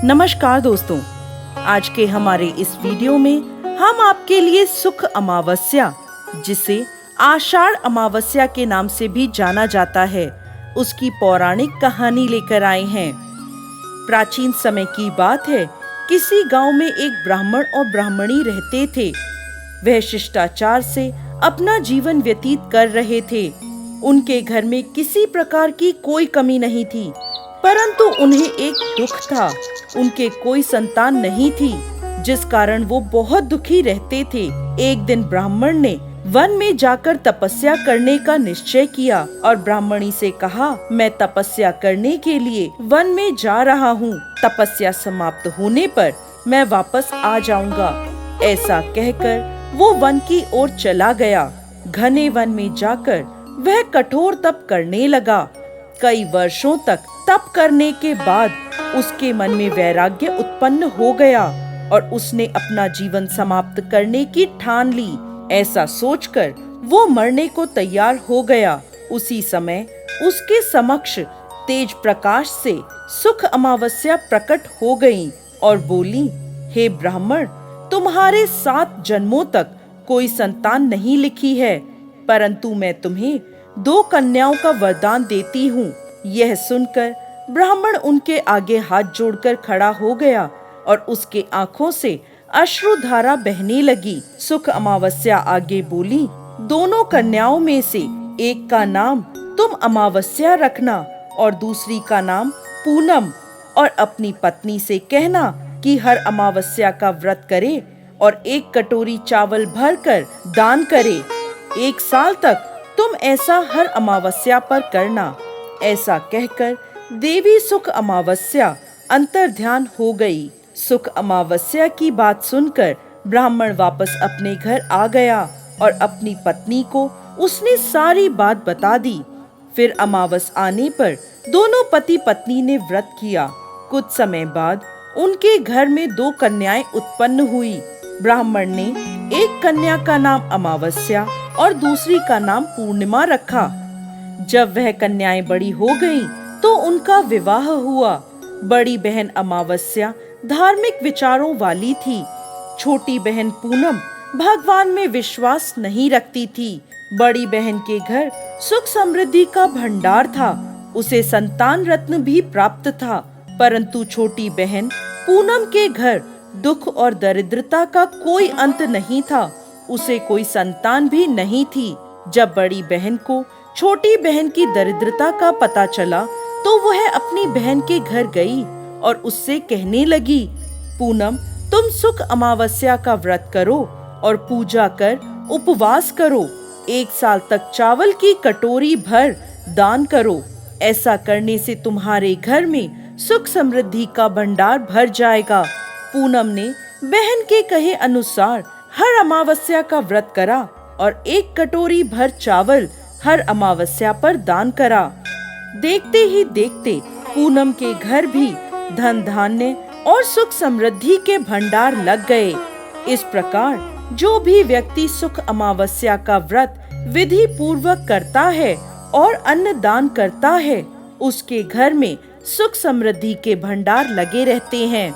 नमस्कार दोस्तों, आज के हमारे इस वीडियो में हम आपके लिए सुख अमावस्या, जिसे आषाढ़ अमावस्या के नाम से भी जाना जाता है, उसकी पौराणिक कहानी लेकर आए हैं। प्राचीन समय की बात है, किसी गांव में एक ब्राह्मण और ब्राह्मणी रहते थे। वह शिष्टाचार से अपना जीवन व्यतीत कर रहे थे। उनके घर में किसी प्रकार की कोई कमी नहीं थी, परंतु उन्हें एक दुख था। उनके कोई संतान नहीं थी, जिस कारण वो बहुत दुखी रहते थे। एक दिन ब्राह्मण ने वन में जाकर तपस्या करने का निश्चय किया और ब्राह्मणी से कहा, मैं तपस्या करने के लिए वन में जा रहा हूँ। तपस्या समाप्त होने पर मैं वापस आ जाऊंगा। ऐसा कहकर वो वन की ओर चला गया। घने वन में जाकर वह कठोर तप करने लगा। कई वर्षों तक तप करने के बाद उसके मन में वैराग्य उत्पन्न हो गया और उसने अपना जीवन समाप्त करने की ठान ली। ऐसा सोचकर वो मरने को तैयार हो गया। उसी समय उसके समक्ष तेज प्रकाश से सुख अमावस्या प्रकट हो गई और बोली, हे ब्राह्मण, तुम्हारे 7 जन्मों तक कोई संतान नहीं लिखी है, परंतु मैं तुम्हें 2 कन्याओं का वरदान देती हूँ। यह सुनकर ब्राह्मण उनके आगे हाथ जोड़कर खड़ा हो गया और उसके आंखों से अश्रुधारा बहने लगी। सुख अमावस्या आगे बोली, दोनों कन्याओं में से एक का नाम तुम अमावस्या रखना और दूसरी का नाम पूनम, और अपनी पत्नी से कहना कि हर अमावस्या का व्रत करे और 1 कटोरी चावल भरकर दान करे। 1 साल तक तुम ऐसा हर अमावस्या पर करना। ऐसा कहकर देवी सुख अमावस्या अंतर्ध्यान हो गई। सुख अमावस्या की बात सुनकर ब्राह्मण वापस अपने घर आ गया और अपनी पत्नी को उसने सारी बात बता दी। फिर अमावस आने पर दोनों पति पत्नी ने व्रत किया। कुछ समय बाद उनके घर में 2 कन्याएं उत्पन्न हुई। ब्राह्मण ने एक कन्या का नाम अमावस्या और दूसरी का नाम पूर्णिमा रखा। जब वह कन्याएं बड़ी हो गईं, तो उनका विवाह हुआ। बड़ी बहन अमावस्या धार्मिक विचारों वाली थी। छोटी बहन पूनम भगवान में विश्वास नहीं रखती थी। बड़ी बहन के घर सुख समृद्धि का भंडार था। उसे संतान रत्न भी प्राप्त था, परंतु छोटी बहन पूनम के घर दुख और दरिद्रता का कोई अंत नहीं था। उसे कोई संतान भी नहीं थी। जब बड़ी बहन को छोटी बहन की दरिद्रता का पता चला, तो वह अपनी बहन के घर गई और उससे कहने लगी, पूनम, तुम सुख अमावस्या का व्रत करो और पूजा कर उपवास करो। 1 साल तक चावल की कटोरी भर दान करो। ऐसा करने से तुम्हारे घर में सुख समृद्धि का भंडार भर जाएगा। पूनम ने बहन के कहे अनुसार हर अमावस्या का व्रत करा और 1 कटोरी भर चावल हर अमावस्या पर दान करा। देखते ही देखते पूनम के घर भी धन धान्य और सुख समृद्धि के भंडार लग गए। इस प्रकार जो भी व्यक्ति सुख अमावस्या का व्रत विधि पूर्वक करता है और अन्न दान करता है, उसके घर में सुख समृद्धि के भंडार लगे रहते हैं।